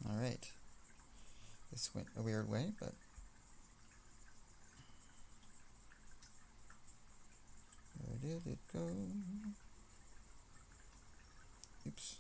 Alright. This went a weird way, but where did it go? Oops.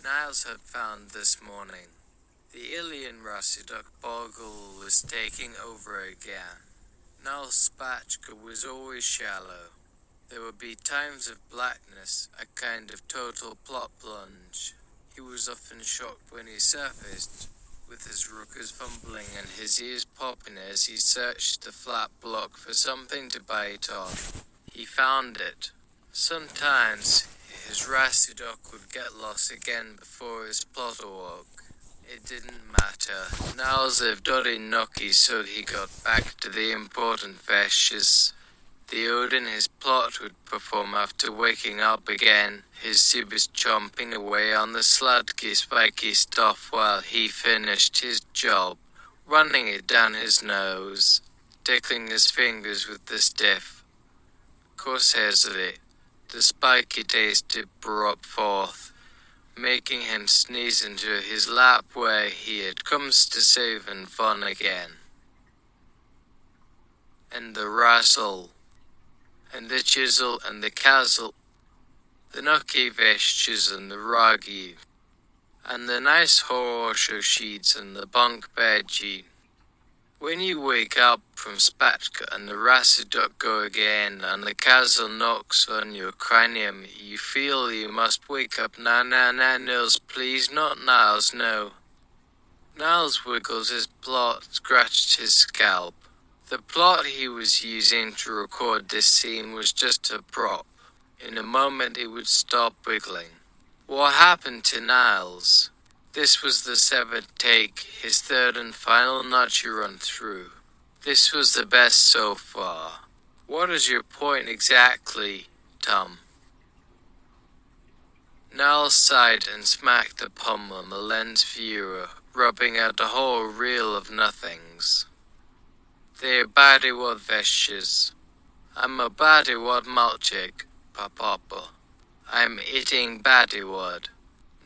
Niles had found this morning. The alien rusty duck boggle was taking over again. Niles' spatchka was always shallow. There would be times of blackness, a kind of total plot plunge. He was often shocked when he surfaced, with his rookers fumbling and his ears popping as he searched the flat block for something to bite on. He found it. Sometimes his rusty duck would get lost again before his plot awoke. It didn't matter. Niles lived in Noki, so he got back to the important fishes. The Odin his plot would perform after waking up again, his subis chomping away on the sludgy spiky stuff while he finished his job, running it down his nose, tickling his fingers with the stiff, corsairsly. The spiky taste it brought forth, making him sneeze into his lap where he had come to save and fun again. And the rustle, and the chisel and the castle, the nucky vestures and the ruggy, and the nice horse sheets and the bunk bedgy. When you wake up from spatka and the rusty duck go again and the castle knocks on your cranium, you feel you must wake up now, Niles, please, not Niles, no. Niles wiggled his plot, scratched his scalp. The plot he was using to record this scene was just a prop. In a moment it would stop wiggling. What happened to Niles? This was the seventh take, his third and final notch run through. This was the best so far. What is your point exactly, Tom? Niles sighed and smacked the palm on the lens viewer, rubbing out the whole reel of nothings. They're bodywood vestures. I'm a bodywood malchik, Papa. I'm eating bodywood.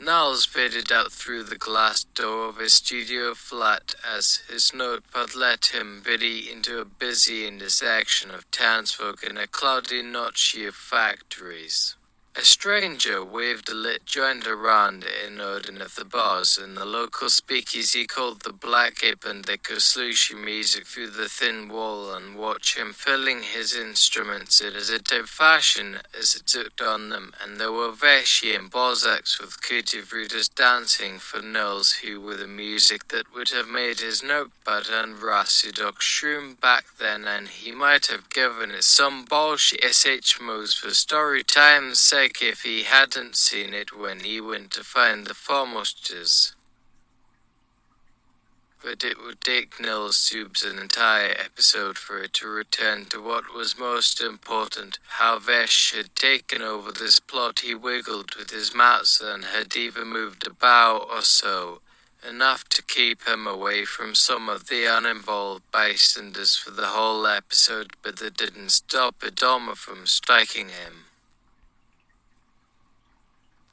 Niles faded out through the glass door of his studio flat as his notepad led him biddy into a busy intersection of townsfolk in a cloudy notchy of factories. A stranger waved a lit joint around in Odin of the bars in the local speakeasy called the Black Ape and they could slush music through the thin wall and watch him filling his instruments in as a type fashion as it took on them, and there were Veshi and Bozaks with creative readers dancing for Niles who were the music that would have made his notepad and Rusty Dog shroom back then, and he might have given it some bullshit SH moves for story time's sake if he hadn't seen it when he went to find the formosters. But it would take Niles Tubes an entire episode for it to return to what was most important, how Vesh had taken over this plot. He wiggled with his mouth and had even moved a bow or so, enough to keep him away from some of the uninvolved bystanders for the whole episode, but that didn't stop Adoma from striking him.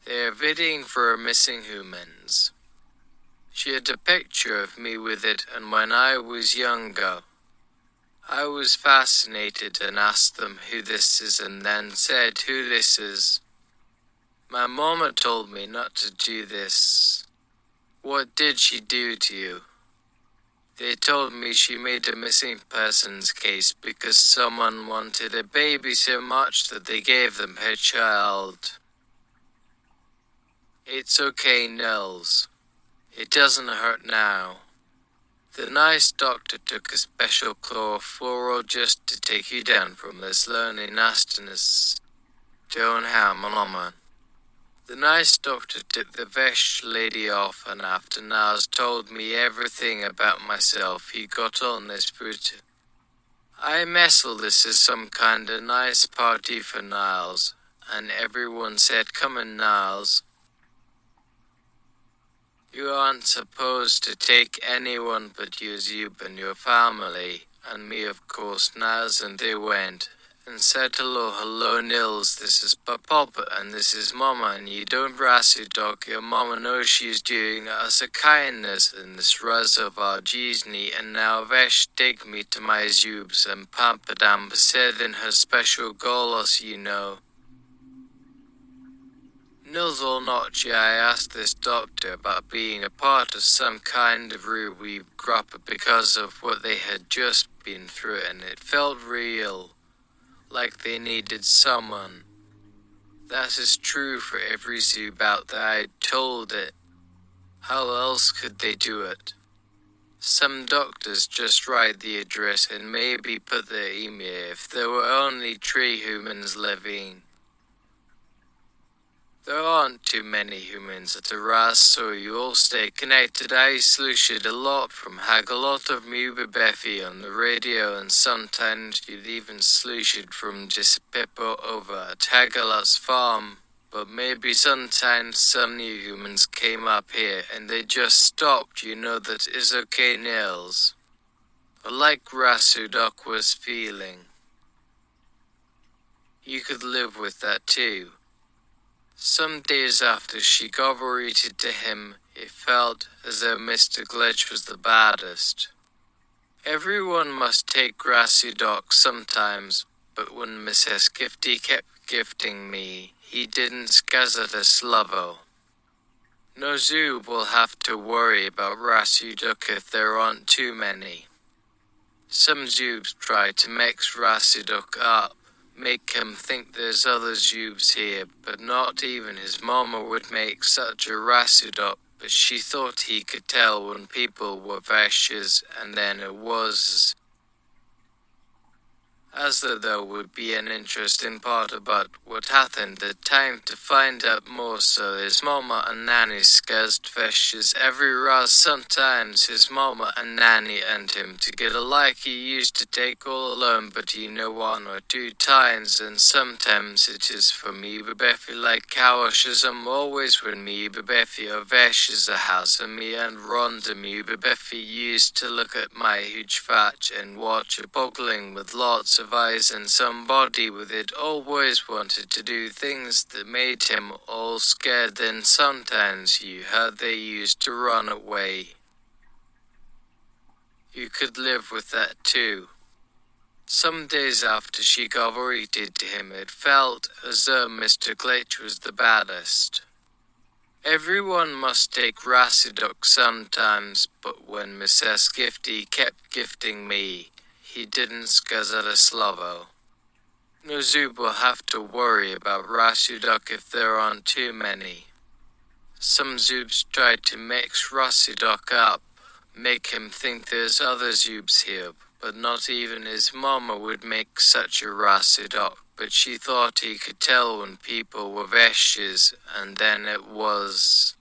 They're bidding for missing humans. She had a picture of me with it, and when I was younger, I was fascinated and asked them who this is and then said who this is. My mama told me not to do this. What did she do to you? They told me she made a missing persons case because someone wanted a baby so much that they gave them her child. It's okay, Niles. It doesn't hurt now. The nice doctor took a special chloroforol just to take you down from this lonely nastiness. Don't hammer. The nice doctor took the vesh lady off, and after Niles told me everything about myself, he got on this route. I messel this is some kinda nice party for Niles, and everyone said, "Come in, Niles. You aren't supposed to take anyone but you and your family," and me of course, Niles, and they went and said, hello Niles, this is Papa and this is Mama, and you don't brass your dog, your Mama knows she's doing us a kindness in this reservoir Gisney, and now vesh take me to my zoobs and Pampadam said in her special golos, you know. NovelMAIgic, I asked this doctor about being a part of some kind of ruby group because of what they had just been through, and it felt real, like they needed someone. That is true for every zoob out there, I told it. How else could they do it? Some doctors just write the address and maybe put their email if there were only 3 humans living. There aren't too many humans at the RAS, so you all stay connected. I sluiced a lot from Hag, a lot of Muba Beffy on the radio, and sometimes you'd even sluiced from just Pippo over at Hagalot's farm. But maybe sometimes some new humans came up here and they just stopped, you know that is okay, Niles. Or like Rasudok was feeling. You could live with that too. Some days after she corroborated to him, it felt as though Mr. Glitch was the baddest. Everyone must take grassy dock sometimes, but when Mrs. Gifty kept gifting me, he didn't skazat a slovo. No zoo will have to worry about Rasuduk if there aren't too many. Some zoobs try to mix Rasuduk up, make him think there's other zoobs here, but not even his mama would make such a Rasuduk, but she thought he could tell when people were veshes, and then it was as though there would be an interesting part about what happened. The time to find out more, so his mama and nanny scared veshes every raz. Sometimes his mama and nanny and him together like he used to take all alone, but you know 1 or 2 times, and sometimes it is for me Beffy like cowishasm always when me Beffy or veshes a house, and me and Rhonda me Beffy used to look at my huge fatch and watch a boggling with lots of eyes, and somebody with it always wanted to do things that made him all scared. Then sometimes you heard they used to run away. You could live with that too. Some days after she corroborated to him, it felt as though Mr. Glitch was the baddest. Everyone must take Rasuduk sometimes, but when Mrs. Gifty kept gifting me, he didn't skazat a slovo. No zoob will have to worry about Rasuduk if there aren't too many. Some zoobs try to mix Rasuduk up, make him think there's other zoobs here, but not even his mama would make such a Rasuduk, but she thought he could tell when people were veshes, and then it was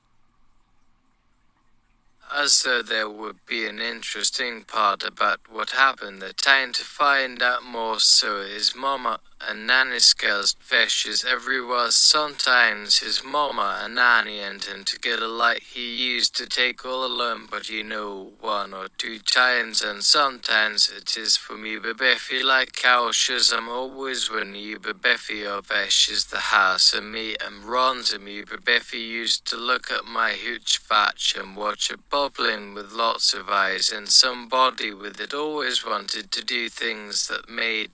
as though there would be an interesting part about what happened. The time to find out more, so his mama and nanny scales veshes everywhere. Sometimes his mama and nanny and him together like he used to take all alone, but you know 1 or 2 times, and sometimes it is for me Beffy like cowishasm always when you Beffy or veshes the house, and me and Rhonda me Beffy used to look at my hooch fatch and watch a bubbling with lots of eyes, and somebody with it always wanted to do things that made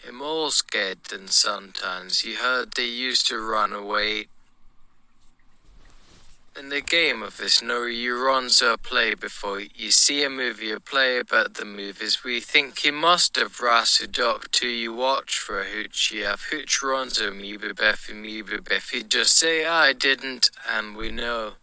him all scared. And sometimes you heard they used to run away. In the game of this, no you runs or play before you see a movie or play about the movies. We think you must have Rasudok till you watch for a hooch. You have hooch runs or me Beffy just say I didn't, and we know.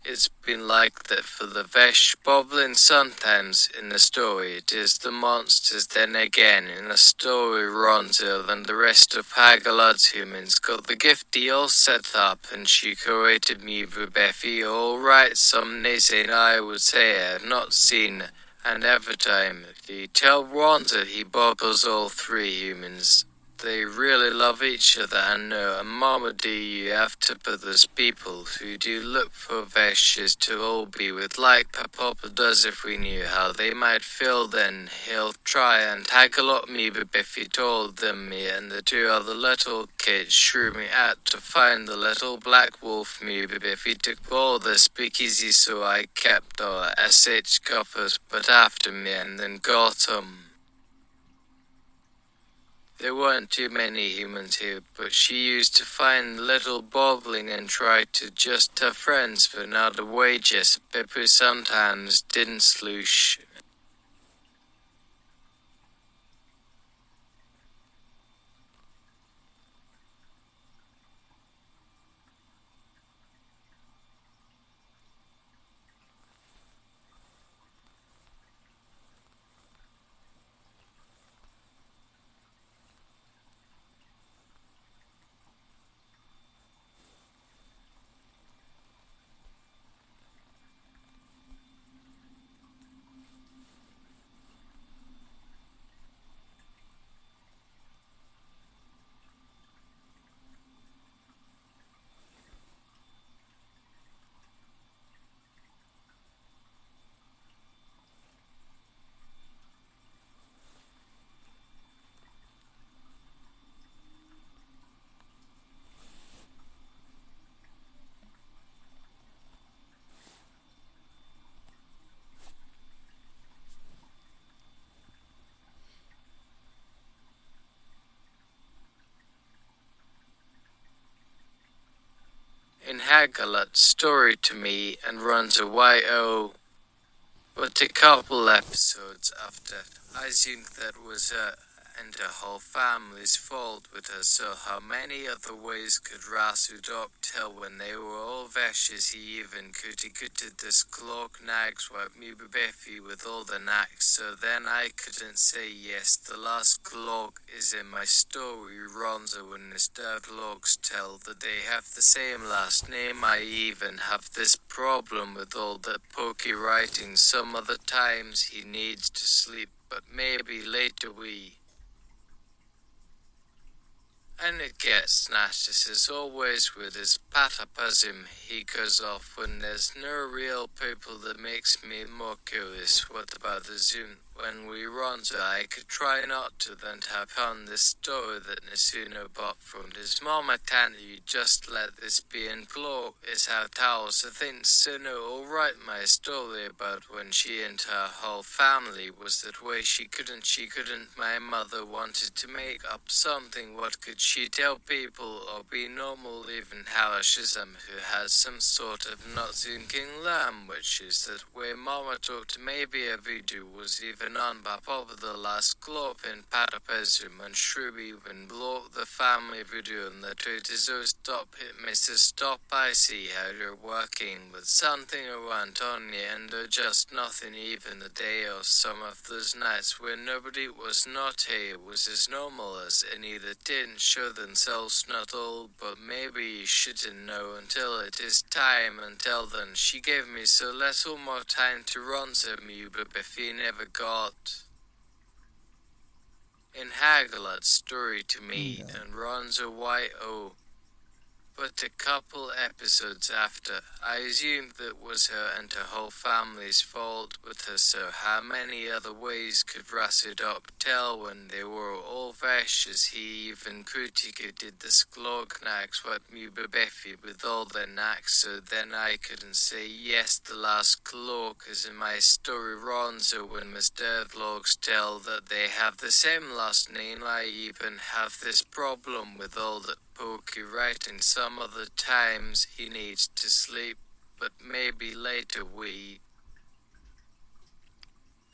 It's been like that for the Vesh Boblin. Sometimes in the story it is the monsters, then again in the story Ronzo and the rest of Hagalod's humans got the gifty all set up and she created me with Beffy. Alright, some naysaying I would say I have not seen, and every time he tell Ronzo he boggles all three humans. They really love each other, and Mama, do you have to put those people who do look for Veshes to all be with like Papa does. If we knew how they might feel, then he'll try and tackle up me, but if he told them me and the two other little kids shrew me out to find the little black wolf me, but if he took all the speakeasy, so I kept our SH coppers but after me and then got 'em. There weren't too many humans here, but she used to find little bobbling and tried to just have friends for not a wages. Pepper sometimes didn't sloosh. In Hagalot's story to me and runs a YO, but a couple episodes after, I think that was her and her whole family's fault with her, so how many other ways could Rasudok tell when they were all Veshes? He even could this cloak nags wipe me Beffy with all the knacks, so then I couldn't say yes. The last cloak is in my story Ronzo and Mr. Vlogs tell that they have the same last name. I even have this problem with all that pokey writing. Some other times he needs to sleep, but maybe later we. And it gets snatched as always with his patapazim. He goes off when there's no real people. That makes me more curious. What about the Zoom? When we run to, I could try not to then tap on this story that Nasuno bought from his mama. Can't you just let this be in flow? Is how Towels thinks Suno all write my story about when she and her whole family was that way. She couldn't. My mother wanted to make up something. What could she tell people or be normal? Even Harashizm, who has some sort of not thinking language, is that way mama talked. Maybe a video was even on Bap over the last club in Patapezum and Shrubi when blow the family video and the tweet is oh stop it Mrs. Stop. I see how you're working with something around Tony and just nothing. Even the day or some of those nights when nobody was not here was as normal as any that didn't show themselves. Not all, but maybe you shouldn't know until it is time. Until then she gave me so little more time to run to me, but if he never got in Hagalot's story to me and runs a YO. But a couple episodes after, I assumed that was her and her whole family's fault with her, so how many other ways could Rasudok tell when they were all Veshes? He even critiqued the Sklog knacks what Mubabeffi with all their knacks, so then I couldn't say yes. The last cloak is in my story Ronzo when Mr. Vlogs tell that they have the same last name. I even have this problem with all that pokey writing. Some other times he needs to sleep, but maybe later we.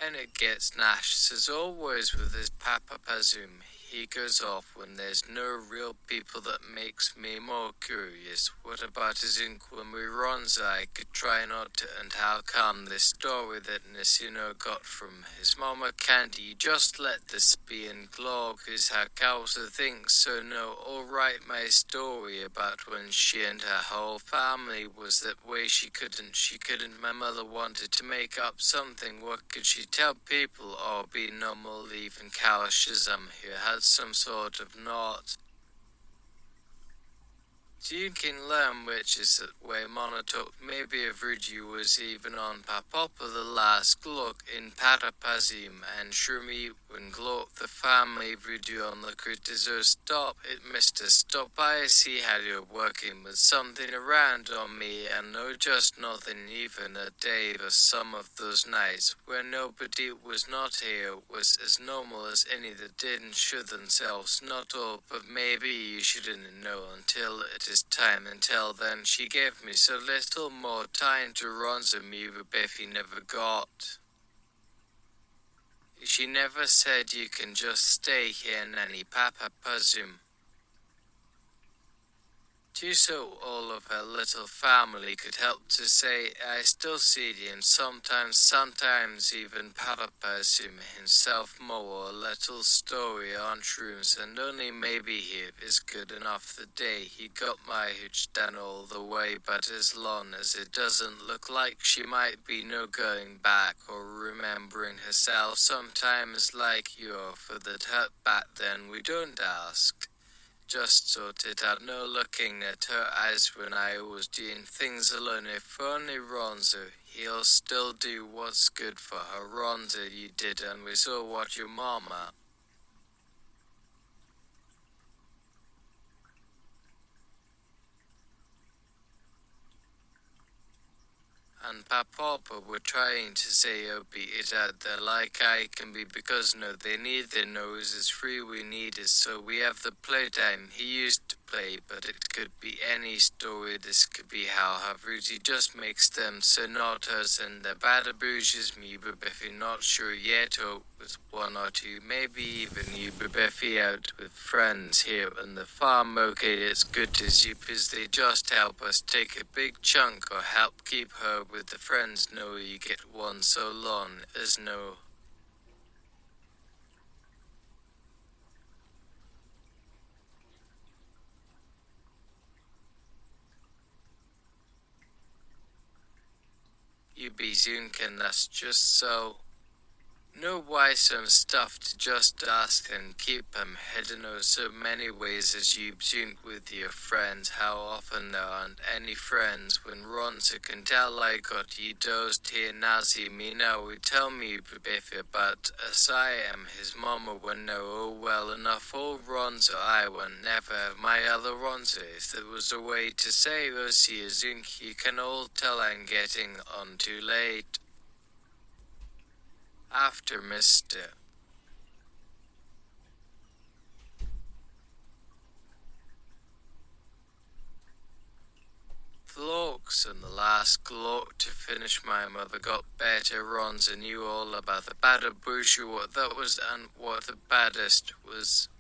And it gets Nash as always with his Papa Pazum. he goes off when there's no real people that makes me more curious. What about his ink when we runs? I could try not to, and how come this story that Nissino got from his mama? Can't you just let this be in glog? Is how Kausa thinks so? No, alright, my story about when she and her whole family was that way. She couldn't, my mother wanted to make up something. What could she tell people or be normal? Even Kawashizam here had some sort of knot. You can learn which is that way monotalk. Maybe Avruji was even on Papopa the last Glock in Patapazim and Shrumi when Glock the family Vruji on the critizo. Stop it, Mr. Stop. I see how you're working with something around on me, and no, just nothing. Even a day or some of those nights where nobody was not here was as normal as any that didn't show themselves. Not all, but maybe you shouldn't know until it is time. Until then she gave me so little more time to run to me, but Biffy never got. She never said you can just stay here, Nanny Papa Pazum. So all of her little family could help to say, I still see him sometimes even Papa Pazum himself more. A little story on shrooms, and only maybe he is good enough the day he got my hooch done all the way, but as long as it doesn't look like she might be no going back or remembering herself sometimes like you're for that hurt back, then we don't ask. Just sort it out, no looking at her eyes when I was doing things alone. If only Ronzo, he'll still do what's good for her. Ronzo, you did, and we saw what your mama. And Papa were trying to say, oh, be it out there like I can be, because no, they need their noses free. We need it, so we have the playtime he used to play, but it could be any story. This could be how Havruti just makes them so not us, and the badabouches me, but Biffy not sure yet, or with one or two, maybe even you, but Biffy out with friends here in the farm. Okay, as good as you, because they just help us take a big chunk or help keep her with the friends. No, you get one so long as no. You be Zunk, and that's just so. Know why some stuff to just ask and keep 'em hidden. Oh, so many ways as you zunk with your friends. How often there aren't any friends when Ronzo can tell I got you dozed here. Now see me now, we tell me Biffy, but as I am his mama when no, oh well enough. Oh Ronzo, I would never have my other Ronzo. If there was a way to say, oh see a zunk, you can all tell I'm getting on too late. After Mr. Vlogs and the last Glock to finish, my mother got better runs and knew all about the badabushu, what that was and what the baddest was.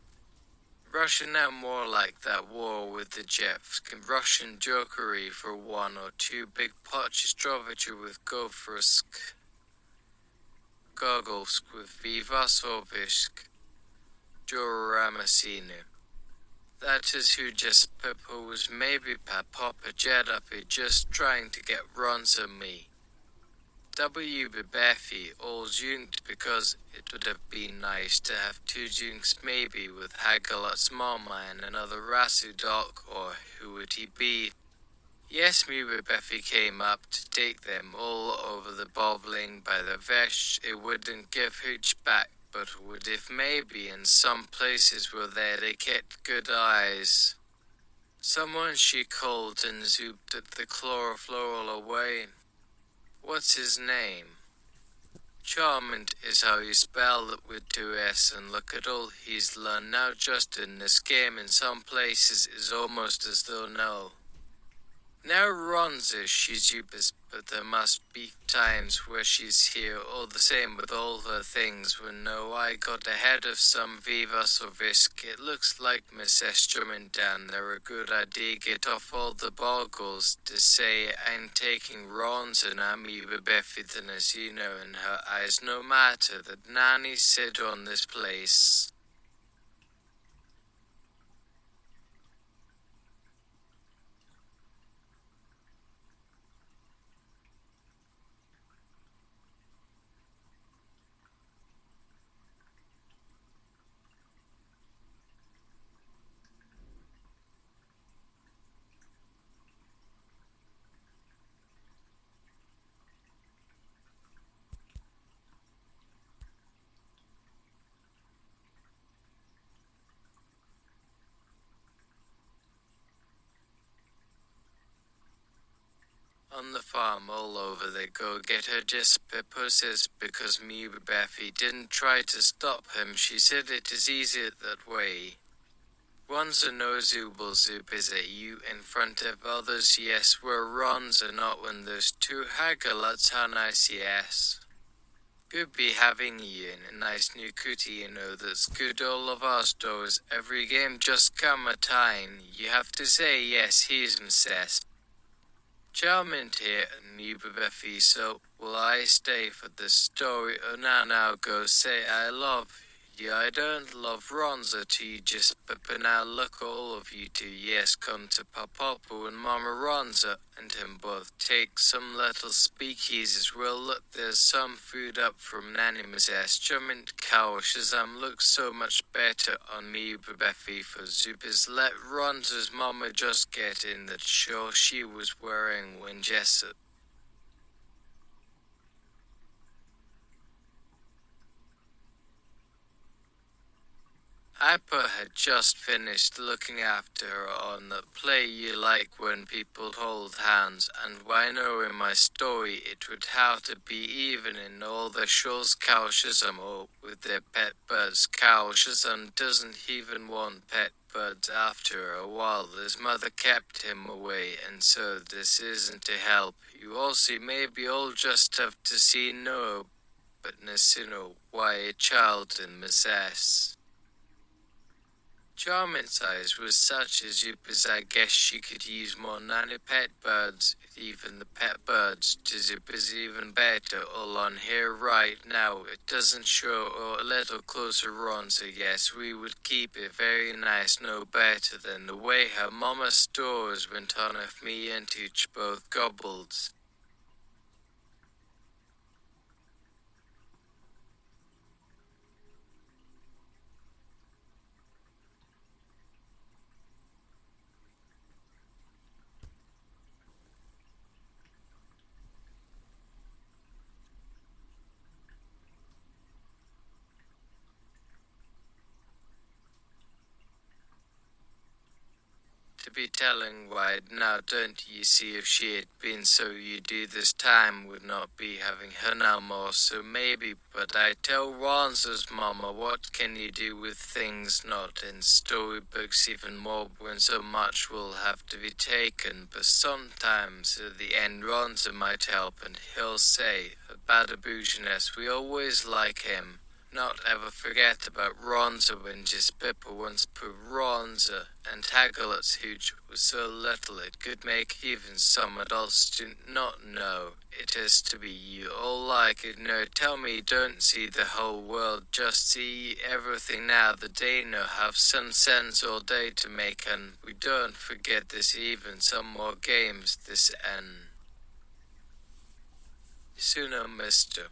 Russian now more like that war with the Jeffs, Russian jokery for one or two big potches, Strovicher with Gofrusk. Goggles with Vivasovisk, Joramasinu. That is who just proposed. Maybe Papa Jedapi just trying to get runs on me. W. Bebefi all junked because it would have been nice to have two junks, maybe with Hagalot's mama and another Rasu dog, or who would he be? Yes, me Bebefi came up to take them all over the bobbling by the vesh. It wouldn't give hooch back, but would if maybe in some places where there they kept good eyes. Someone she called and zooped at the chlorofloral away. What's his name? Charmant is how you spell it with 2S, and look at all he's learned now just in this game. In some places is almost as though no. Now Ronzo, she's Upas but there must be times where she's here all the same with all her things. When no, I got ahead of some vivas or risk. It looks like Miss Esterman down there a good idea. Get off all the boggles to say I'm taking Ron's and Amoeba Beffy than as you know in her eyes, no matter that Nanny said on this place. On the farm all over they go get her just Pippo says because me Beffy didn't try to stop him. She said it is easier that way. One's a no zooble zoop is at you in front of others, yes, where Ron's are not when there's two haggalots, how nice, yes. Good be having you in a nice new cootie, you know that's good all of our stores, every game just come a time, you have to say yes, he's incest. Charming here and me Beffy, so will I stay for the story or now go say I love you. I don't love Ronza to you just but now look all of you two, yes, come to Papa and Mama Ronza and him both take some little speakeasies. Well look, there's some food up from Nanny Miss Charming cow Shazam looks so much better on me Beffy for Zoopers. Let Ronza's mama just get in that sure she was wearing when Jessup. Appa had just finished looking after her on the play you like when people hold hands, and why no in my story it would have to be even in all the shows Cow Shazam or with their pet birds. Cow Shazam doesn't even want pet birds after a while. His mother kept him away, and so this isn't to help you all see. Maybe you'll just have to see no, but Nasuno, why a child in Miss S. Charmant's eyes was such as Zoopers. I guess she could use more nanny pet birds, even the pet birds to Zoopers even better all on here right now. It doesn't show or a little closer on, so yes we would keep it very nice, no better than the way her mama stores went on if me and Tooch both gobbled. To be telling wide now, don't ye see if she had been so you do this time would not be having her now more, so maybe, but I tell Ronza's mama what can you do with things not in storybooks even more when so much will have to be taken, but sometimes at the end Ronza might help and he'll say, about a bouginess we always like him. Not ever forget about Ronza when just Pippa once put Ronza and Hagglett's hooch was so little it could make even some adults do not know. It is to be you all like it. No, tell me don't see the whole world, just see everything now that they know have some sense all day to make, and we don't forget this even some more games this end. Sooner, mister.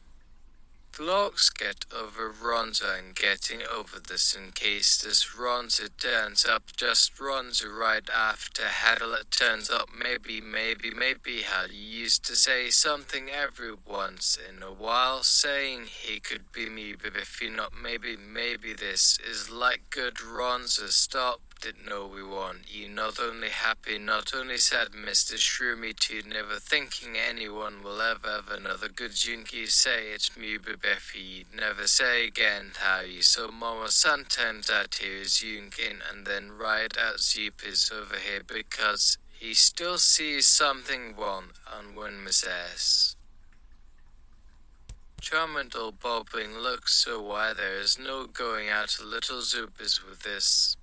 Vlogs get over Ronza and getting over this in case this Ronza turns up, just Ronza right after Hagglet turns up. Maybe how you used to say something every once in a while saying he could be me, but if you not maybe this is like good Ronza stop. Didn't know we want you not only happy, not only sad, Mr. Shroomy too, never thinking anyone will ever have another good Junkie say it's me Beffy, you'd never say again how you so mama sometimes out here is Yunkin and then ride out Zoopers over here because he still sees something wrong on when Miss S. Charmant old bobbling looks so why there is no going out a little zoopers with this.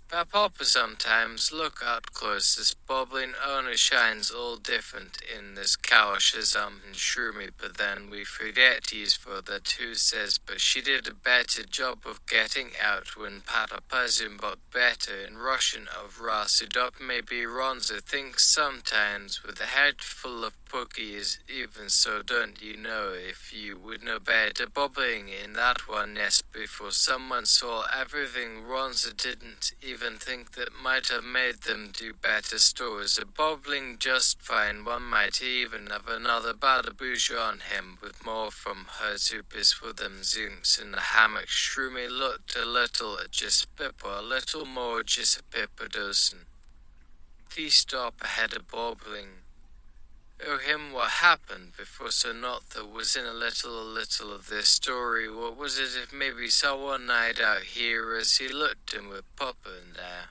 Papa sometimes look out close, this bobbling owner shines all different in this cowshism and shroomy, but then we forget he's for that who says but she did a better job of getting out when Papa's but better in Russian of Rasudok. Maybe Ronza thinks sometimes with a head full of cookies, even so don't you know if you would know better bobbling in that one nest before someone saw everything Ronza didn't even think that might have made them do better stores a bobbling just fine. One might even have another badabouche on him with more from her zoopers for them zinks in the hammock. Shroomy looked a little at just pippa, a little more just a pippa dozen. He stopped ahead of bobbling. Oh him what happened before so not that was in a little of this story. What was it if maybe saw one night out here as he looked in with Papa in there?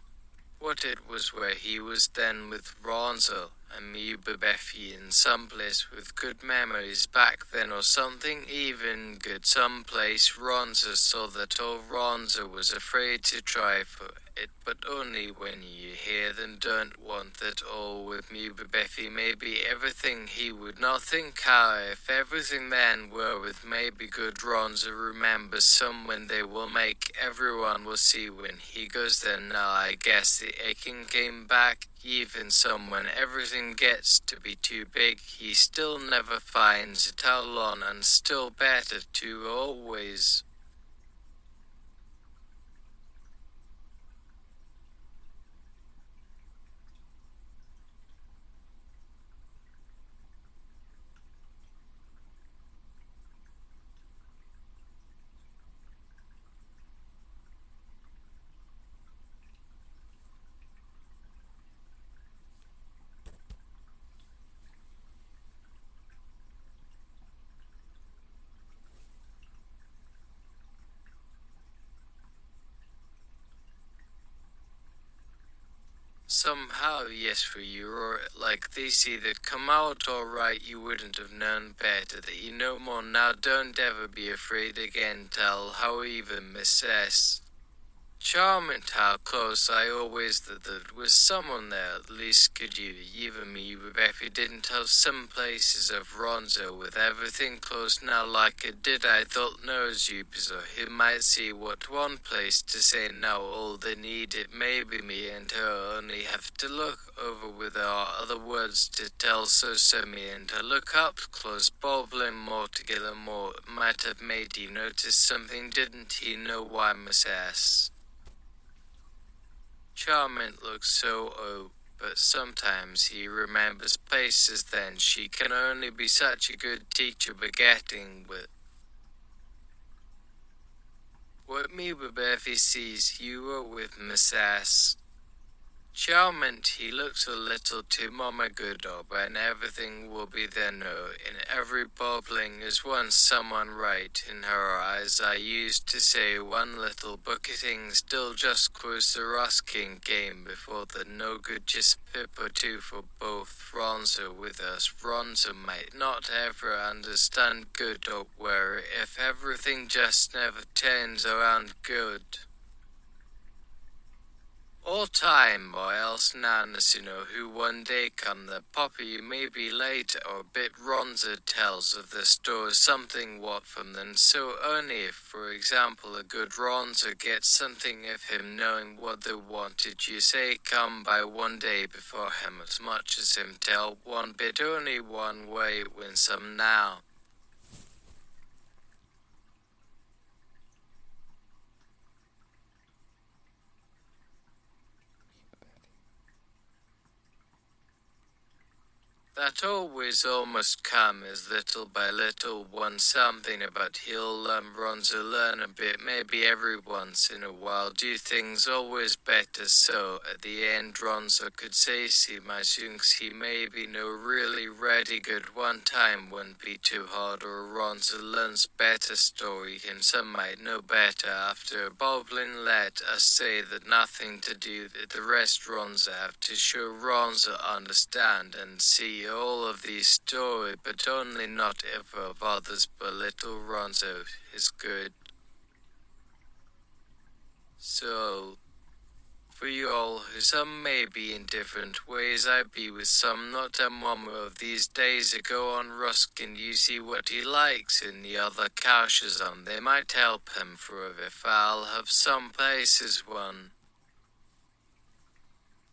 What it was where he was then with Ronzo and me Beffy in some place with good memories back then or something even good someplace. Ronzo saw that old Ronzo was afraid to try for it, but only when you hear them don't want that all with me Beffy maybe everything he would not think how if everything then were with maybe good Ronzo remembers some when they will make everyone will see when he goes then now I guess the aching came back even some when everything gets to be too big he still never finds it all on and still better to always. Somehow, yes, for you, or like they see that come out alright, you wouldn't have known better that you know more now. Don't ever be afraid again, tell how even Miss S. Charming how close I always that there was someone there, at least could you, even me, if you didn't have some places of Ronzo with everything close now like it did I thought knows you, so he might see what one place to say now all they need it maybe me and her only have to look over with our other words to tell so me and her look up close bobbling more together more might have made you notice something didn't he know why Miss S. Charmant looks so but sometimes he remembers places then she can only be such a good teacher begetting with. What me if he sees you were with Miss S. Charmant he looks a little too mama good and everything will be there no in every bobbling is one someone right in her eyes I used to say one little bucketing still just close the rusking game before the no good just pip or two for both Ronzo with us Ronzo might not ever understand good or where if everything just never turns around good. All time or else nanas you know who one day come the poppy you may be later or bit Ronza tells of the store something what from them so only if for example a good Ronza gets something of him knowing what they wanted you say come by one day before him as much as him tell one bit only one way win some now. that always almost come as little by little. One something about he'll Ronzo learn a bit, maybe every once in a while, do things always better. So at the end Ronzo could say, see my junks, he maybe no really ready good one time won't be too hard, or Ronzo learns better story, and some might know better after bobbling. Let us say that nothing to do that the rest Ronzo have to show Ronzo understand and see all of these story, but only not ever of others, but little Ronzo is good. So, for you all who some may be in different ways, I be with some not a moment of these days ago on Ruskin, you see what he likes in the other couches on, they might help him for if I'll have some places one.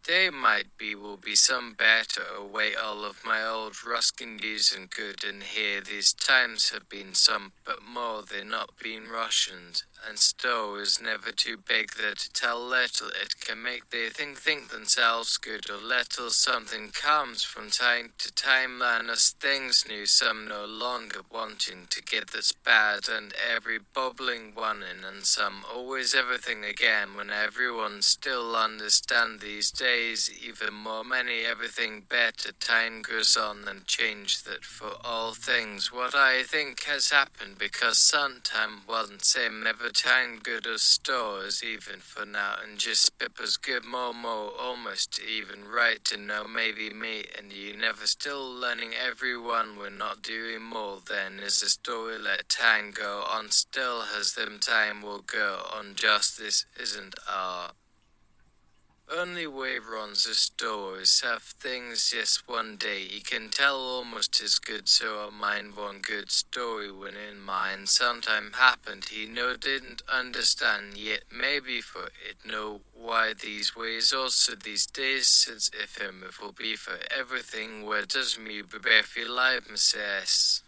They might be will be some better away all of my old Ruskin news and good, and here these times have been some, but more they not been Russians, and stories never too big that to tell little it can make they think themselves good, or little something comes from time to time learn us things new, some no longer wanting to get that's bad, and every bubbling one in, and some always everything again when everyone still understand these days even more many everything better. Time goes on and change that for all things what I think has happened, because sometime wasn't same never time good as stores even for now, and just pippers good more almost even right to know maybe me and you never still learning everyone we're not doing more than is a story. Let time go on still has them time will go on, just this isn't our only way runs the stories have things. Yes, one day he can tell almost as good, so I mind one good story when in mine sometime happened he no didn't understand yet, maybe for it know why these ways also these days, since if him it will be for everything where does me if you like Mrs.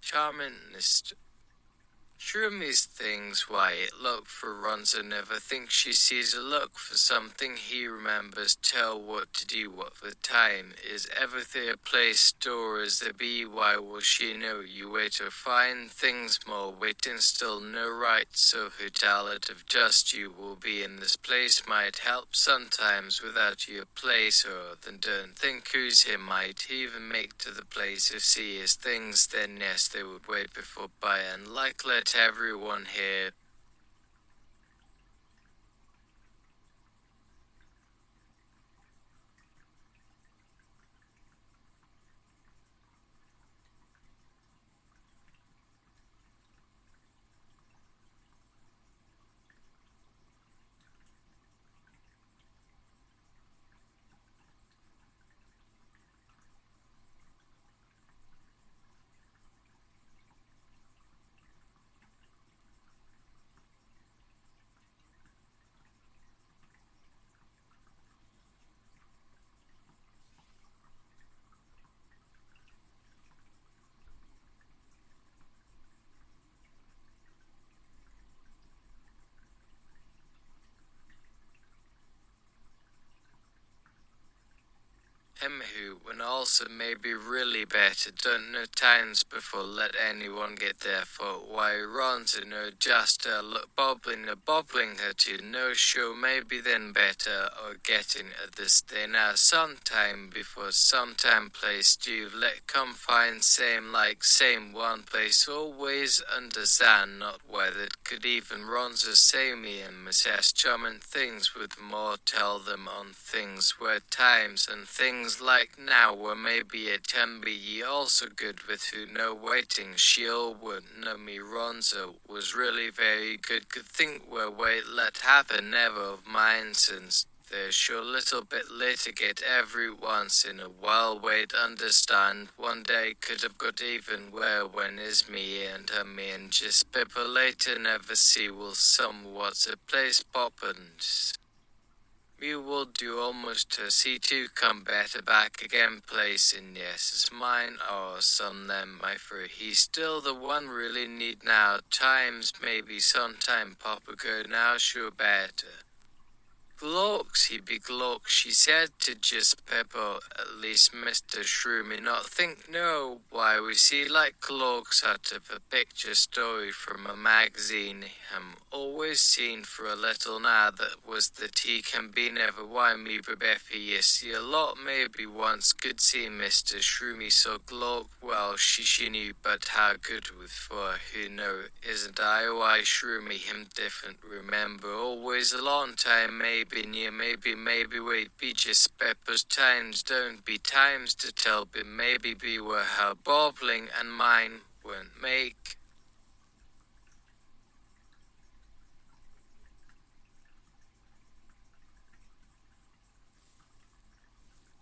Charmingest. True these things why it look for runs and never think she sees a look for something he remembers tell what to do what the time is everything a place store is the be why will she know you wait to find things more waiting still no right, so who tell it of just you will be in this place might help sometimes without your place, or then don't think who's him might even make to the place if see his things, then yes they would wait before buy, and like let everyone here. Him who, when also may be really better, don't know times before let anyone get their fault. Why run to know just a look bobbling her to no show maybe then better, or getting at this day now sometime before sometime place do let come find same like same one place always understand not why that could even runs the same me and Mrs. Charming things with more tell them on things where times and things like now where maybe it can be ye also good with who no waiting she'll wouldn't know me Ronzo was really very good could think where wait let happen never of mine since there's sure little bit later get every once in a while wait understand one day could have got even where when is me and her me and just people later never see will somewhat's a place poppins. We will do almost to see to come better back again place in yes it's mine or some them my for he's still the one really need now times maybe sometime papa go now sure better. Glocks, he be glocks, she said to just Pepper, at least Mr. Shroomy not think no, why we see like glocks out of a picture story from a magazine, always seen for a little now that was the tea can be never why me Rebecca yes see a lot maybe once could see Mr. Shroomy so glock well she knew but how good with for who know isn't I why Shroomy him different remember always a long time maybe near maybe wait be just Pepper's times don't be times to tell but maybe be were how bobbling and mine won't make.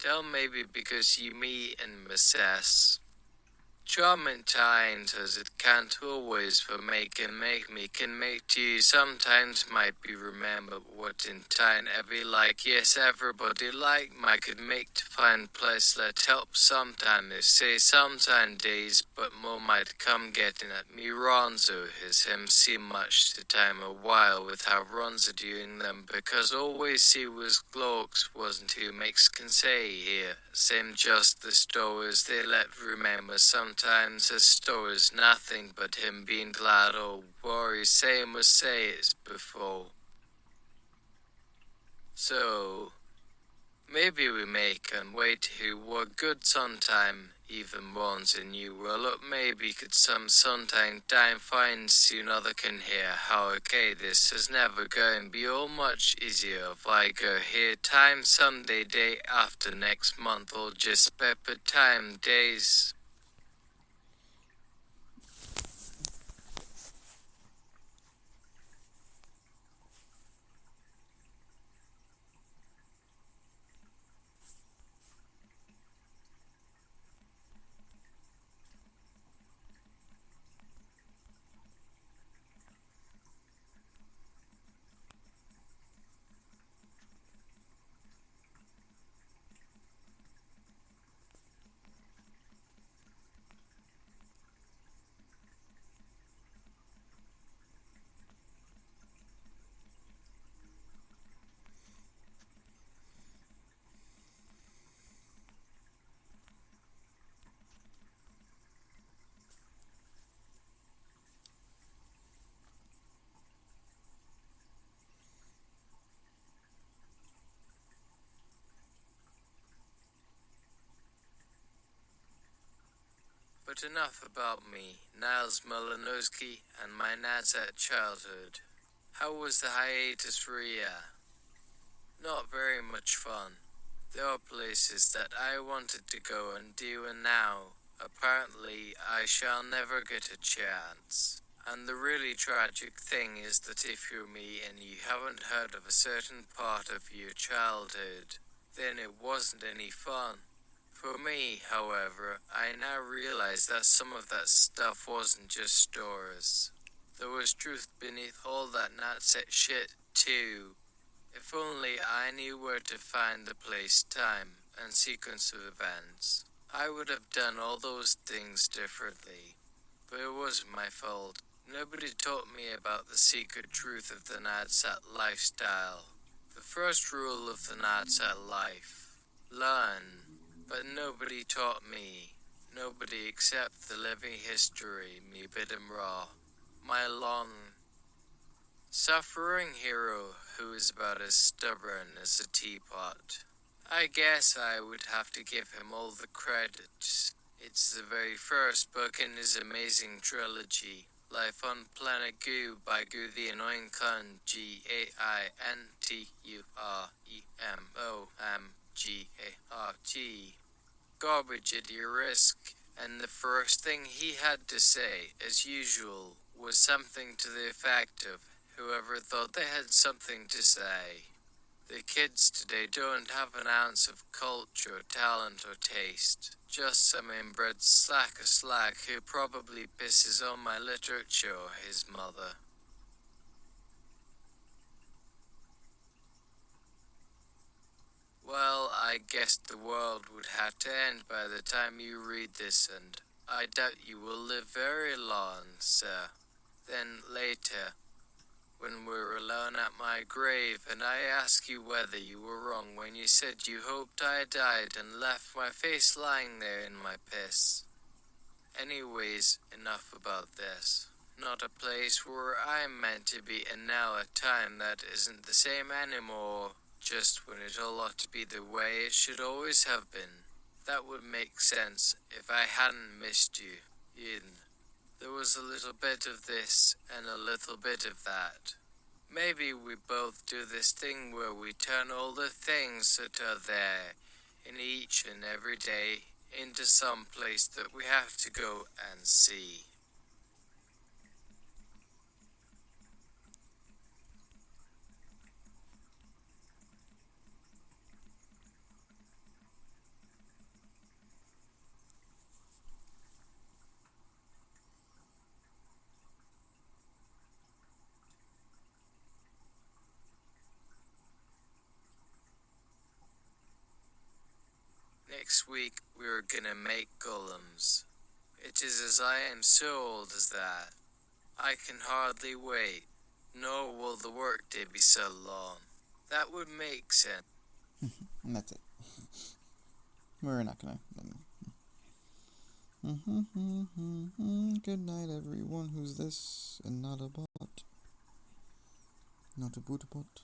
Tell maybe because you me and Mrs. Charming times as it can't always for make me can make to you sometimes might be remember what in time every like yes everybody like my could make to find place let help sometime they say sometime days but more might come getting at me Ronzo his him see much to time a while with how Ronzo doing them because always see was glocks wasn't who makes can say here same just the stories they let remember sometimes a story's nothing but him being glad or worry same as say as before. So maybe we make and wait who were good sometime, even ones in you well look maybe could some sometime time find soon other can hear how okay this is never going be all much easier if I go here time Sunday day after next month or just pepper time days. But enough about me, Niles Merlinowski, and my Nads at childhood. How was the hiatus for a year? Not very much fun. There are places that I wanted to go and do and now, apparently, I shall never get a chance. And the really tragic thing is that if you're me and you haven't heard of a certain part of your childhood, then it wasn't any fun. For me, however, I now realize that some of that stuff wasn't just stories. There was truth beneath all that not set shit, too. If only I knew where to find the place, time, and sequence of events, I would have done all those things differently. But it wasn't my fault. Nobody taught me about the secret truth of the Nadsat lifestyle. The first rule of the Nadsat life. Learn. But nobody taught me. Nobody except the living history me bid him raw. My long suffering hero who is about as stubborn as a teapot. I guess I would have to give him all the credit. It's the very first book in his amazing trilogy, Life on Planet Goo by Goo the Annoying Cunt, Gaintumomgart. Garbage at your risk. And the first thing he had to say, as usual, was something to the effect of, whoever thought they had something to say. The kids today don't have an ounce of culture, talent, or taste. Just some inbred slack who probably pisses on my literature or his mother. Well, I guess the world would have to end by the time you read this, and I doubt you will live very long, sir. Then later. when we're alone at my grave, and I ask you whether you were wrong when you said you hoped I died and left my face lying there in my piss. Anyways, enough about this. Not a place where I'm meant to be, and now a time that isn't the same anymore, just when it all ought to be the way it should always have been. That would make sense if I hadn't missed you, Eden. There was a little bit of this and a little bit of that. Maybe we both do this thing where we turn all the things that are there in each and every day into some place that we have to go and see. Next week we're gonna make golems. It is as I am so old as that. I can hardly wait, nor will the workday be so long. That would make sense. And that's it. We're not gonna. Good night, everyone. Who's this? And not a bot. Not a boot bot.